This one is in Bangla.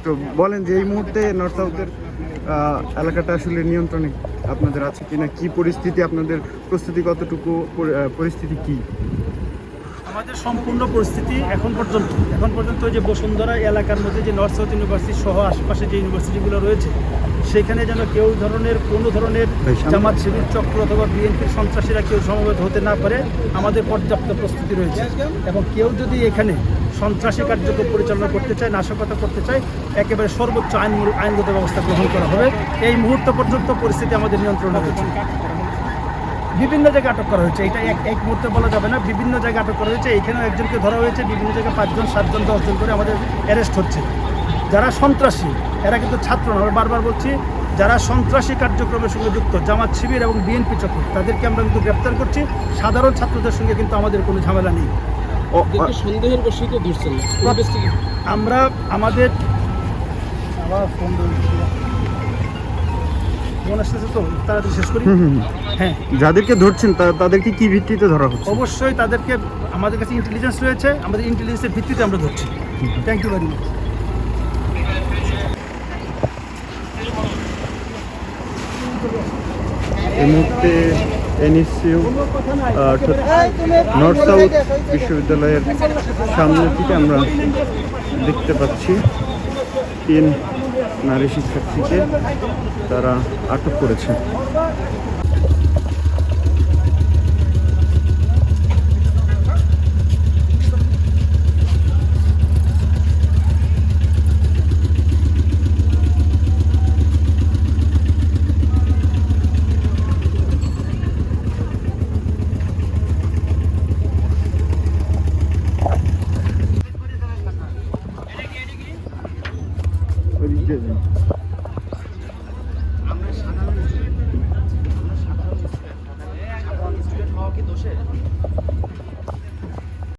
তো বলেন যে এই মুহূর্তে নর্থ সাউথের এলাকাটা আসলে নিয়ন্ত্রণে আপনাদের আছে কিনা, কি পরিস্থিতি, আপনাদের প্রস্তুতি কতটুকু, পরিস্থিতি কি? আমাদের সম্পূর্ণ পরিস্থিতি এখন পর্যন্ত যে বসুন্ধরা এলাকার মধ্যে যে নর্থ সাউথ ইউনিভার্সিটি সহ আশেপাশে যে ইউনিভার্সিটিগুলো রয়েছে সেখানে যেন কোনো ধরনের জামাত শিবির চক্র অথবা বিএনপির সন্ত্রাসীরা কেউ সমবেত হতে না পারে আমাদের পর্যাপ্ত প্রস্তুতি রয়েছে। এবং কেউ যদি এখানে সন্ত্রাসী কার্যক্রম পরিচালনা করতে চায়, নাশকতা করতে চায়, একেবারে সর্বোচ্চ আইনগত ব্যবস্থা গ্রহণ করা হবে। এই মুহূর্ত পর্যন্ত পরিস্থিতি আমাদের নিয়ন্ত্রণে রয়েছে। বিভিন্ন জায়গায় আটক করা হয়েছে, এটা এক মুহূর্তে বলা যাবে না। বিভিন্ন জায়গায় আটক করা হয়েছে, এখানেও একজনকে ধরা হয়েছে, বিভিন্ন জায়গায় 5 জন 7 জন 10 জন করে আমাদের অ্যারেস্ট হচ্ছে। যারা সন্ত্রাসী, এরা কিন্তু ছাত্র না, আমরা বারবার বলছি, যারা সন্ত্রাসী কার্যক্রমের সঙ্গে যুক্ত জামাত শিবির এবং বিএনপি চক্র, তাদেরকে আমরা কিন্তু গ্রেপ্তার করছি। সাধারণ ছাত্রদের সঙ্গে কিন্তু আমাদের কোনো ঝামেলা নেই। সন্দেহের বশীতে ধরছেন আমরা আমাদের তো তাড়াতাড়ি শেষ করি। হ্যাঁ, যাদেরকে ধরছেন তাদেরকে কি ভিত্তিতে ধরা হচ্ছে? অবশ্যই তাদেরকে আমাদের কাছে ইন্টেলিজেন্স রয়েছে, আমাদের ইন্টেলিজেন্সের ভিত্তিতে আমরা ধরছি। Thank you very much. এই মুহূর্তে এনএসইউ নর্থ সাউথ বিশ্ববিদ্যালয়ের সামনে থেকে আমরা দেখতে পাচ্ছি 3 নারী শিক্ষার্থীকে তারা আটক করেছে। আমরা সাধারণ স্টুডেন্ট হওয়া কি দোষে?